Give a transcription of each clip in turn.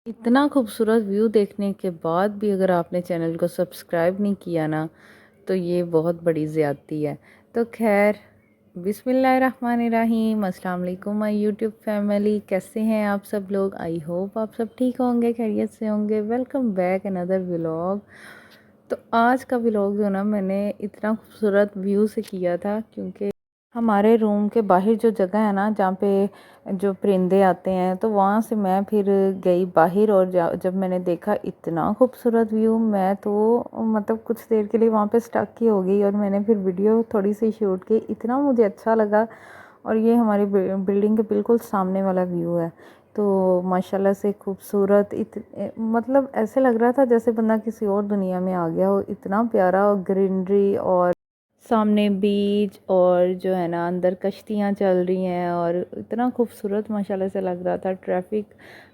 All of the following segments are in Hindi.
इतना खूबसूरत व्यू देखने के बाद भी अगर आपने चैनल को सब्सक्राइब नहीं किया ना तो ये बहुत बड़ी ज़्यादती है। तो खैर बिस्मिल्लाहिर्रहमानिर्रहीम, अस्सलाम वालेकुम माय यूट्यूब फैमिली। कैसे हैं आप सब लोग? आई होप आप सब ठीक होंगे, खैरियत से होंगे। Welcome back another vlog. तो आज का व्लॉग जो ना मैंने इतना खूबसूरत व्यू से किया था क्योंकि हमारे रूम के बाहर जो जगह है ना जहाँ पे जो परिंदे आते हैं, तो वहाँ से मैं फिर गई बाहर और जब मैंने देखा इतना खूबसूरत व्यू, मैं तो मतलब कुछ देर के लिए वहाँ पे स्टक ही हो गई और मैंने फिर वीडियो थोड़ी सी शूट की। इतना मुझे अच्छा लगा। और ये हमारी बिल्डिंग के बिल्कुल सामने वाला व्यू है। तो माशाल्लाह से खूबसूरत मतलब ऐसे लग रहा था जैसे बंदा किसी और दुनिया में आ गया हो। इतना प्यारा ग्रीनरी और सामने बीच और जो है ना अंदर कश्तियाँ चल रही हैं और इतना खूबसूरत माशाल्लाह से लग रहा था। ट्रैफिक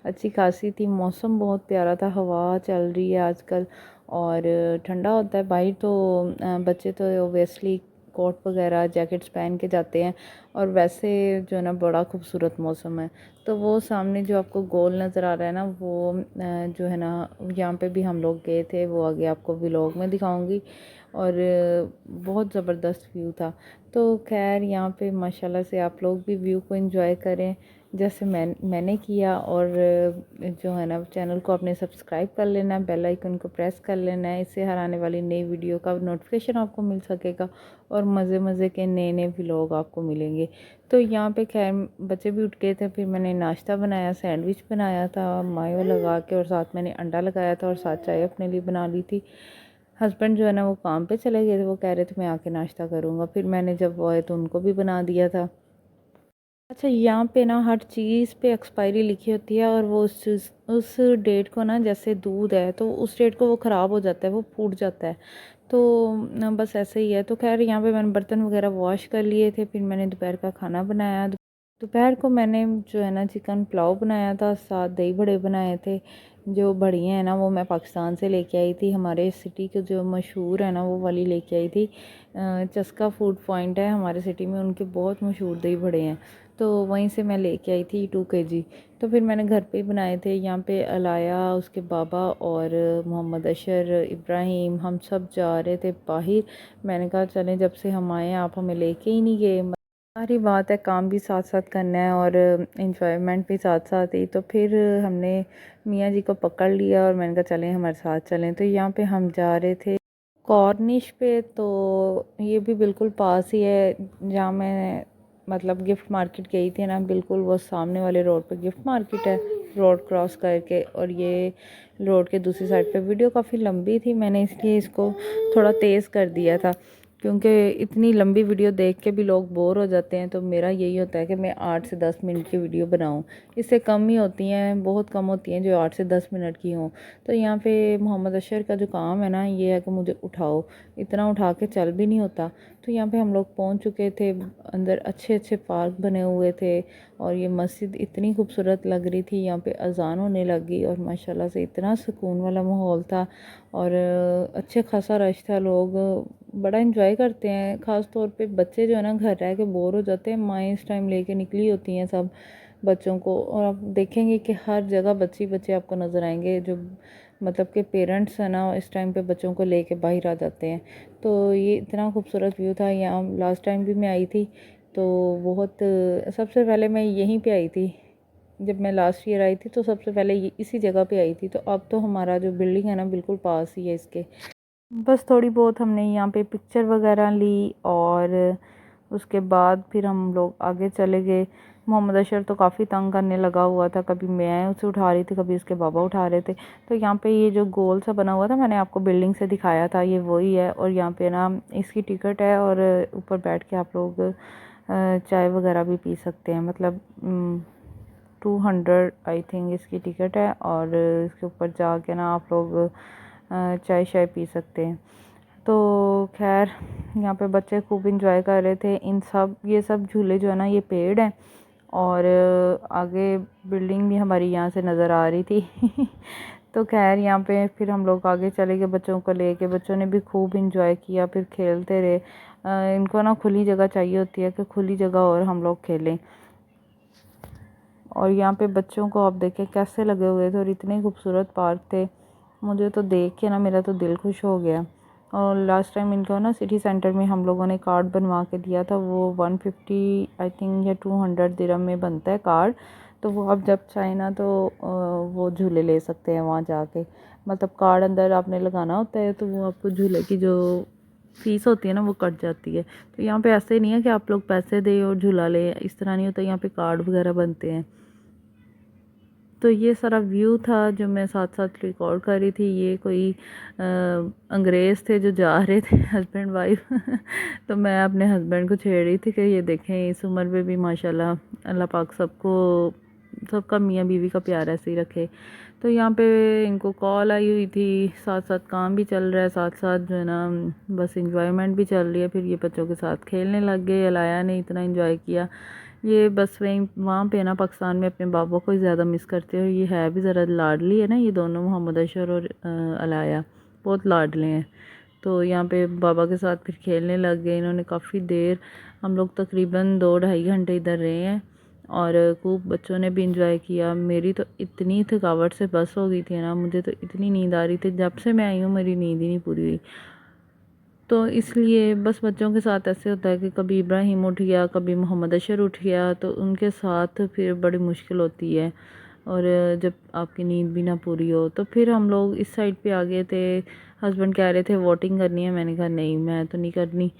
अच्छी खासी थी, मौसम बहुत प्यारा था, हवा चल रही है आजकल और ठंडा होता है बाहर। तो बच्चे तो ओबियसली कोट वगैरह जैकेट्स पहन के जाते हैं और वैसे जो है ना बड़ा खूबसूरत मौसम है। तो वो सामने जो आपको गोल नज़र आ रहा है ना, वो जो है ना यहाँ पे भी हम लोग गए थे, वो आगे आपको व्लॉग में दिखाऊंगी। और बहुत ज़बरदस्त व्यू था। तो खैर यहाँ पे माशाल्लाह से आप लोग भी व्यू को एंजॉय करें जैसे मैंने किया। और जो है ना चैनल को आपने सब्सक्राइब कर लेना है, बेल आइकन को प्रेस कर लेना है, इससे हर आने वाली नई वीडियो का नोटिफिकेशन आपको मिल सकेगा और मज़े मज़े के नए नए व्लॉग आपको मिलेंगे। तो यहाँ पे खैर बच्चे भी उठ गए थे, फिर मैंने नाश्ता बनाया, सैंडविच बनाया था मायो लगा के और साथ मैंने अंडा लगाया था और साथ चाय अपने लिए बना ली थी। हस्बैंड जो है ना वो काम पे चले गए थे, वो कह रहे थे मैं आके नाश्ता करूँगा, फिर मैंने जब वो आए तो उनको भी बना दिया था। अच्छा, यहाँ पे ना हर चीज़ पे एक्सपायरी लिखी होती है और वो उस डेट को ना, जैसे दूध है तो उस डेट को वो ख़राब हो जाता है, वो फूट जाता है। तो बस ऐसे ही है। तो खैर यहाँ पे मैंने बर्तन वगैरह वॉश कर लिए थे, फिर मैंने दोपहर का खाना बनाया। दोपहर को मैंने जो है ना चिकन पुलाव बनाया था, साथ दही बड़े बनाए थे। जो बढ़िया है ना वो मैं पाकिस्तान से लेके आई थी, हमारे सिटी के जो मशहूर है ना वो वाली लेके आई थी। चस्का फूड पॉइंट है हमारे सिटी में, उनके बहुत मशहूर दही बड़े हैं, तो वहीं से मैं लेके आई थी 2 kg। तो फिर मैंने घर पे ही बनाए थे। यहाँ पे अलाया, उसके बाबा और मोहम्मद अशर, इब्राहिम, हम सब जा रहे थे बाहर। मैंने कहा चलें, जब से हम आए आप हमें लेके ही नहीं गए। सारी बात है, काम भी साथ साथ करना है और इंजॉयमेंट भी साथ साथ ही। तो फिर हमने मियाँ जी को पकड़ लिया और मैंने कहा चलें हमारे साथ चलें। तो यहाँ पे हम जा रहे थे कॉर्निश पे। तो ये भी बिल्कुल पास ही है जहाँ मैं मतलब गिफ्ट मार्केट गई थी ना, बिल्कुल वो सामने वाले रोड पे गिफ्ट मार्केट है, रोड क्रॉस करके। और ये रोड के दूसरी साइड पे। वीडियो काफ़ी लंबी थी, मैंने इसलिए इसको थोड़ा तेज़ कर दिया था क्योंकि इतनी लंबी वीडियो देख के भी लोग बोर हो जाते हैं। तो मेरा यही होता है कि मैं 8 से 10 मिनट की वीडियो बनाऊं। इससे कम ही होती हैं, बहुत कम होती हैं जो 8 से 10 मिनट की हों। तो यहाँ पे मोहम्मद अशर का जो काम है ना, ये है कि मुझे उठाओ, इतना उठा के चल भी नहीं होता। तो यहाँ पे हम लोग पहुँच चुके थे। अंदर अच्छे अच्छे पार्क बने हुए थे और ये मस्जिद इतनी खूबसूरत लग रही थी। यहाँ पे अजान होने लगी और माशाल्लाह से इतना सुकून वाला माहौल था और अच्छे खासा रश था। लोग बड़ा इंजॉय करते हैं, ख़ास तौर पे बच्चे जो है ना घर रह के बोर हो जाते हैं, माएँ इस टाइम लेके निकली होती हैं सब बच्चों को। और आप देखेंगे कि हर जगह बच्चे बच्चे आपको नज़र आएंगे, जो मतलब कि पेरेंट्स है ना इस टाइम पे बच्चों को लेके बाहर आ जाते हैं। तो ये इतना खूबसूरत व्यू था। यहाँ लास्ट टाइम भी मैं आई थी तो बहुत सबसे पहले मैं यहीं पे आई थी। जब मैं लास्ट ईयर आई थी तो सबसे पहले इसी जगह पे आई थी। तो अब तो हमारा जो बिल्डिंग है ना बिल्कुल पास ही है इसके। बस थोड़ी बहुत हमने यहाँ पे पिक्चर वगैरह ली और उसके बाद फिर हम लोग आगे चले गए। मोहम्मद अशर तो काफ़ी तंग करने लगा हुआ था, कभी मैं उसे उठा रही थी, कभी उसके बाबा उठा रहे थे। तो यहाँ पे ये जो गोल सा बना हुआ था, मैंने आपको बिल्डिंग से दिखाया था, ये वही है। और यहाँ पे ना इसकी टिकट है और ऊपर बैठ के आप लोग चाय वगैरह भी पी सकते हैं। मतलब 200 आई थिंक इसकी टिकट है और इसके ऊपर जाके ना आप लोग चाय शाय पी सकते हैं। तो खैर यहाँ पे बच्चे खूब इंजॉय कर रहे थे। ये सब झूले जो है ना ये पेड़ हैं और आगे बिल्डिंग भी हमारी यहाँ से नज़र आ रही थी। तो खैर यहाँ पे फिर हम लोग आगे चले गए बच्चों को लेके। बच्चों ने भी खूब इंजॉय किया, फिर खेलते रहे। इनको ना खुली जगह चाहिए होती है कि खुली जगह और हम लोग खेलें। और यहाँ पे बच्चों को आप देखें कैसे लगे हुए थे और इतने खूबसूरत पार्क थे, मुझे तो देख के ना मेरा तो दिल खुश हो गया। और लास्ट टाइम इनको ना सिटी सेंटर में हम लोगों ने कार्ड बनवा के दिया था, वो 150 आई थिंक या 200 दिरहम में बनता है कार्ड। तो वो आप जब चाहें ना तो वो झूले ले सकते हैं वहाँ जाके, मतलब कार्ड अंदर आपने लगाना होता है तो वो आपको झूले की जो फ़ीस होती है ना वो कट जाती है। तो यहाँ पे ऐसे नहीं है कि आप लोग पैसे दें और झूला लें, इस तरह नहीं होता, यहाँ पे कार्ड वगैरह बनते हैं। तो ये सारा व्यू था जो मैं साथ साथ रिकॉर्ड कर रही थी। ये कोई अंग्रेज़ थे जो जा रहे थे हस्बैंड वाइफ तो मैं अपने हस्बैंड को छेड़ रही थी कि ये देखें इस उम्र में भी माशाल्लाह अल्लाह पाक सबको, सबका मियाँ बीवी का प्यार ऐसे ही रखे। तो यहाँ पे इनको कॉल आई हुई थी, साथ साथ काम भी चल रहा है, साथ साथ जो है ना बस इंजॉयमेंट भी चल रही है। फिर ये बच्चों के साथ खेलने लग गए, अलाया ने इतना इंजॉय किया। ये बस वहीं वहाँ पे ना पाकिस्तान में अपने बाबा को ही ज़्यादा मिस करते हैं। ये है भी ज़रा लाडली है ना, ये दोनों मोहम्मद अशर और अलाया बहुत लाडले हैं। तो यहाँ पे बाबा के साथ फिर खेलने लग गए इन्होंने काफ़ी देर। हम लोग तकरीबन 2-2.5 घंटे इधर रहे हैं और खूब बच्चों ने भी इंजॉय किया। मेरी तो इतनी थकावट से बस हो गई थी ना, मुझे तो इतनी नींद आ रही थी, जब से मैं आई हूँ मेरी नींद ही नहीं पूरी हुई। तो इसलिए बस बच्चों के साथ ऐसे होता है कि कभी इब्राहिम उठ गया, कभी मोहम्मद अशर उठ गया, तो उनके साथ फिर बड़ी मुश्किल होती है। और जब आपकी नींद भी ना पूरी हो तो फिर हम लोग इस साइड पे आ गए थे। हस्बैंड कह रहे थे वोटिंग करनी है, मैंने कहा नहीं मैं तो नहीं करनी।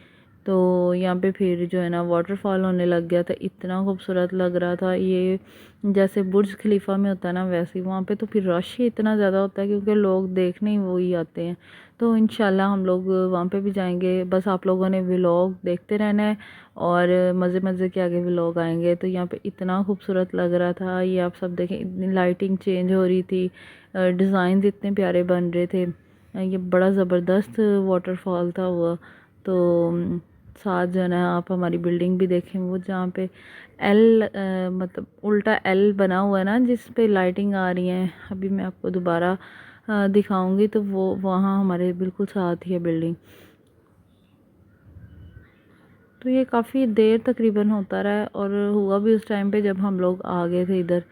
तो यहाँ पे फिर जो है ना वाटरफॉल होने लग गया था, इतना खूबसूरत लग रहा था। ये जैसे बुर्ज खलीफा में होता है ना वैसे ही वहाँ पे तो फिर रश ही इतना ज़्यादा होता है क्योंकि लोग देखने ही वही आते हैं। तो इंशाल्लाह हम लोग वहाँ पे भी जाएंगे, बस आप लोगों ने व्लॉग देखते रहना है और मज़े मज़े के आगे व्लॉग आएंगे। तो यहाँ पे इतना खूबसूरत लग रहा था, ये आप सब देखें, इतनी लाइटिंग चेंज हो रही थी, डिज़ाइन इतने प्यारे बन रहे थे। ये बड़ा ज़बरदस्त वाटरफॉल था वो। तो साथ जो है ना आप हमारी बिल्डिंग भी देखें, वो जहाँ पे एल मतलब उल्टा एल बना हुआ है ना जिस पे लाइटिंग आ रही है, अभी मैं आपको दोबारा दिखाऊंगी। तो वो वहाँ हमारे बिल्कुल साथ ही है बिल्डिंग। तो ये काफ़ी देर तकरीबन होता रहा और हुआ भी उस टाइम पे जब हम लोग आ गए थे इधर,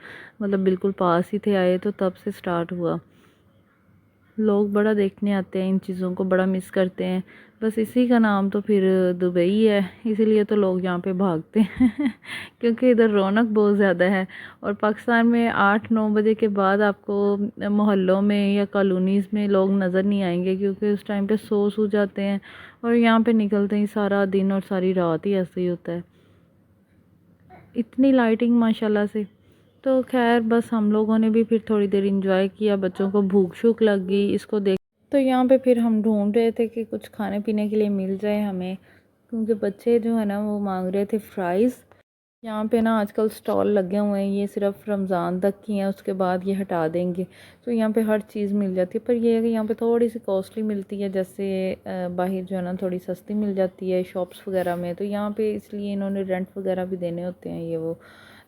मतलब बिल्कुल पास ही थे आए, तो तब से स्टार्ट हुआ। लोग बड़ा देखने आते हैं, इन चीज़ों को बड़ा मिस करते हैं। बस इसी का नाम तो फिर दुबई है, इसीलिए तो लोग यहाँ पे भागते हैं क्योंकि इधर रौनक बहुत ज़्यादा है। और पाकिस्तान में 8-9 बजे के बाद आपको मोहल्लों में या कॉलोनीज़ में लोग नज़र नहीं आएंगे क्योंकि उस टाइम पे सो जाते हैं और यहाँ पे निकलते ही सारा दिन और सारी रात ही ऐसे ही होता है, इतनी लाइटिंग माशाल्लाह से। तो खैर बस हम लोगों ने भी फिर थोड़ी देर इंजॉय किया, बच्चों को भूख शूख लग गई इसको देख। तो यहाँ पे फिर हम ढूंढ रहे थे कि कुछ खाने पीने के लिए मिल जाए हमें, क्योंकि बच्चे जो है ना वो मांग रहे थे फ्राइज़। यहाँ पे ना आजकल स्टॉल लगे हुए हैं, ये सिर्फ रमज़ान तक की हैं, उसके बाद ये हटा देंगे। तो यहाँ पे हर चीज़ मिल जाती है, पर ये है कि यहाँ पे थोड़ी सी कॉस्टली मिलती है, जैसे बाहर जो है ना थोड़ी सस्ती मिल जाती है शॉप्स वगैरह में। तो यहाँ पे इसलिए इन्होंने रेंट वगैरह भी देने होते हैं ये वो।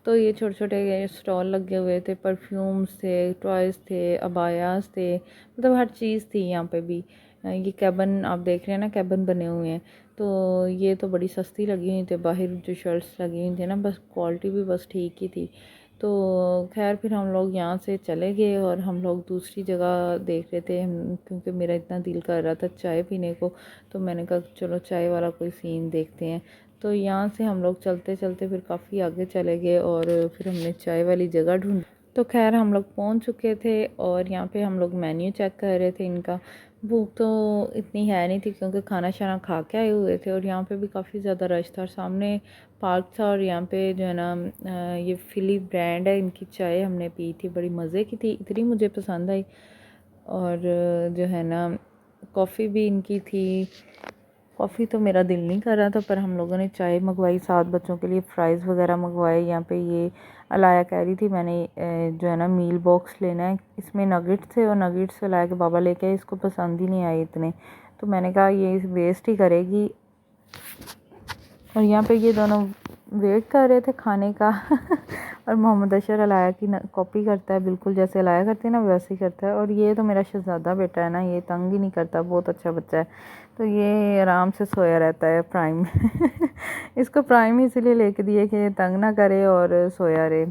तो ये छोटे छोटे स्टॉल लगे हुए थे, परफ्यूम्स थे, टॉयज़ थे, अबायास थे, मतलब हर चीज़ थी यहाँ पे भी। ये कैबन आप देख रहे हैं ना, कैबन बने हुए हैं। तो ये तो बड़ी सस्ती लगी हुई थी, बाहर जो शर्ट्स लगी हुई थी ना, बस क्वालिटी भी बस ठीक ही थी। तो खैर फिर हम लोग यहाँ से चले गए और हम लोग दूसरी जगह देख रहे थे, क्योंकि मेरा इतना दिल कर रहा था चाय पीने को। तो मैंने कहा चलो चाय वाला कोई सीन देखते हैं। तो यहाँ से हम लोग चलते चलते फिर काफ़ी आगे चले गए और फिर हमने चाय वाली जगह ढूंढी। तो खैर हम लोग पहुँच चुके थे और यहाँ पे हम लोग मेन्यू चेक कर रहे थे इनका। भूख तो इतनी है नहीं थी क्योंकि खाना शाना खा के आए हुए थे और यहाँ पे भी काफ़ी ज़्यादा रश था। सामने पार्क था और यहाँ पे जो है ना ये फिली ब्रांड है, इनकी चाय हमने पी थी, बड़ी मज़े की थी, इतनी मुझे पसंद आई। और जो है ना कॉफ़ी भी इनकी थी। कॉफ़ी तो मेरा दिल नहीं कर रहा था, पर हम लोगों ने चाय मंगवाई, साथ बच्चों के लिए फ़्राइज़ वगैरह मंगवाए। यहाँ पे ये अलाया कह रही थी मैंने जो है ना मील बॉक्स लेना है, इसमें नगेट्स थे और नगेट्स अलाया के बाबा लेके आए, इसको पसंद ही नहीं आए इतने। तो मैंने कहा ये वेस्ट ही करेगी। और यहाँ पे ये दोनों वेट कर रहे थे खाने का और मोहम्मद अशर अलाया की कॉपी करता है, बिल्कुल जैसे अलाया करती है ना वैसे ही करता है। और ये तो मेरा शहज़ादा बेटा है ना, ये तंग ही नहीं करता, बहुत अच्छा बच्चा है। तो ये आराम से सोया रहता है प्राइम इसको प्राइम इसीलिए लेके दिए कि ये तंग ना करे और सोया रहे।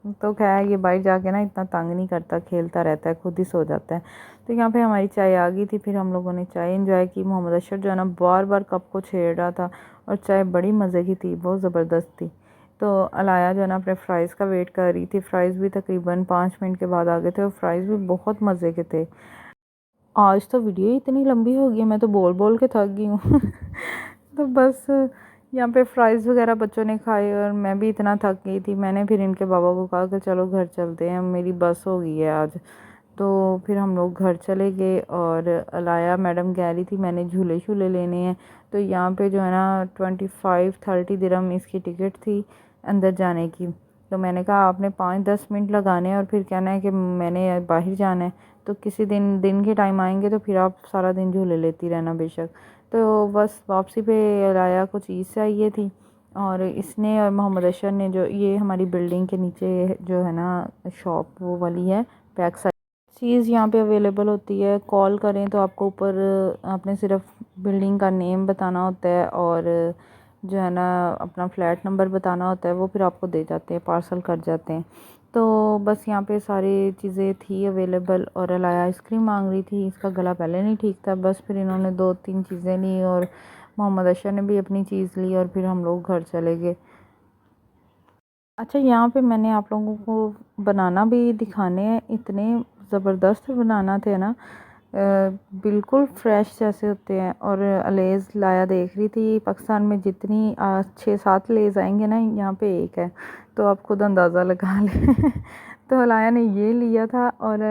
तो खैर ये बाहर जाके ना इतना तंग नहीं करता, खेलता रहता है, खुद ही सो जाता है। तो यहाँ पे हमारी चाय आ गई थी, फिर हम लोगों ने चाय एंजॉय की। मोहम्मद अशर जो है ना बार बार कप को छेड़ रहा था, और चाय बड़ी मज़े की थी, बहुत ज़बरदस्त थी। तो अलाया जो है ना अपने फ़्राइज़ का वेट कर रही थी। फ़्राइज़ भी तकरीबन 5 मिनट के बाद आ गए थे, और फ़्राइज़ भी बहुत मज़े के थे। आज तो वीडियो ही इतनी लंबी हो गई है, मैं तो बोल बोल के थक गई हूँ। तो बस यहाँ पे फ्राइज़ वगैरह बच्चों ने खाए, और मैं भी इतना थक गई थी। मैंने फिर इनके बाबा को कहा कि चलो घर चलते हैं, मेरी बस हो गई है आज। तो फिर हम लोग घर चले गए, और अलाया मैडम कह रही थी मैंने झूले शूले लेने हैं। तो यहाँ पे जो है ना 25-30 दिरहम इसकी टिकट थी अंदर जाने की। तो मैंने कहा आपने 5-10 मिनट लगाने हैं और फिर कहना है कि मैंने बाहर जाना है। तो किसी दिन दिन के टाइम आएंगे तो फिर आप सारा दिन झूले लेती रहना बेशक। तो बस वापसी पे अलाया कुछ ईद से आई है थी, और इसने और मोहम्मद अशर ने, जो ये हमारी बिल्डिंग के नीचे जो है ना शॉप वो वाली है, बैक साइड चीज़ यहाँ पे अवेलेबल होती है। कॉल करें तो आपको ऊपर आपने सिर्फ बिल्डिंग का नेम बताना होता है, और जो है ना अपना फ्लैट नंबर बताना होता है, वो फिर आपको दे जाते हैं, पार्सल कर जाते हैं। तो बस यहाँ पे सारी चीज़ें थी अवेलेबल। और अलाया आइसक्रीम मांग रही थी, इसका गला पहले नहीं ठीक था। बस फिर इन्होंने 2-3 चीज़ें ली, और मोहम्मद अशर ने भी अपनी चीज़ ली, और फिर हम लोग घर चले गए। अच्छा, यहाँ पे मैंने आप लोगों को बनाना भी दिखाने हैं, इतने ज़बरदस्त बनाना थे ना, बिल्कुल फ्रेश जैसे होते हैं। और लेज़ लाया देख रही थी, पाकिस्तान में जितनी 6-7 लेज़ आएंगे ना, यहाँ पे एक है, तो आप खुद अंदाज़ा लगा लें। तो लाया ने ये लिया था, और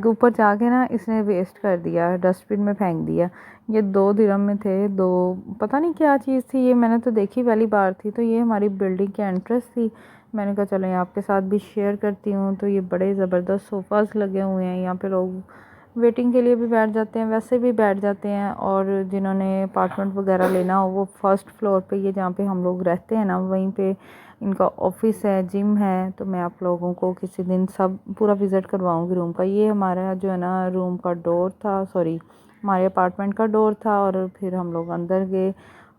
ऊपर जाके ना इसने वेस्ट कर दिया, डस्टबिन में फेंक दिया। ये 2 दिरहम में थे, दो, पता नहीं क्या चीज़ थी ये, मैंने तो देखी पहली बार थी। तो ये हमारी बिल्डिंग की एंट्रेंस थी। मैंने कहा चलो ये आपके साथ भी शेयर करती हूँ। तो ये बड़े ज़बरदस्त सोफ़ाज़ लगे हुए हैं, यहाँ पे लोग वेटिंग के लिए भी बैठ जाते हैं, वैसे भी बैठ जाते हैं। और जिन्होंने अपार्टमेंट वगैरह लेना हो वो फर्स्ट फ्लोर पे, ये जहाँ पे हम लोग रहते हैं ना, वहीं पे इनका ऑफिस है, जिम है। तो मैं आप लोगों को किसी दिन सब पूरा विज़िट करवाऊँगी रूम का। ये हमारा जो है ना रूम का डोर था, सॉरी हमारे अपार्टमेंट का डोर था। और फिर हम लोग अंदर गए,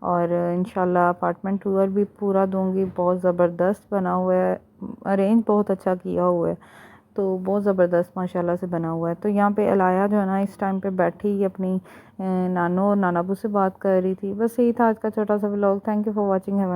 और इंशाल्लाह अपार्टमेंट टूर भी पूरा दूंगी। बहुत ज़बरदस्त बना हुआ है, अरेंज बहुत अच्छा किया हुआ है, तो बहुत ज़बरदस्त माशाल्लाह से बना हुआ है। तो यहाँ पे अलाया जो है ना इस टाइम पे बैठी अपनी नानो और नानाबू से बात कर रही थी। बस यही था आज का छोटा सा vlog. Thank you for watching. Have a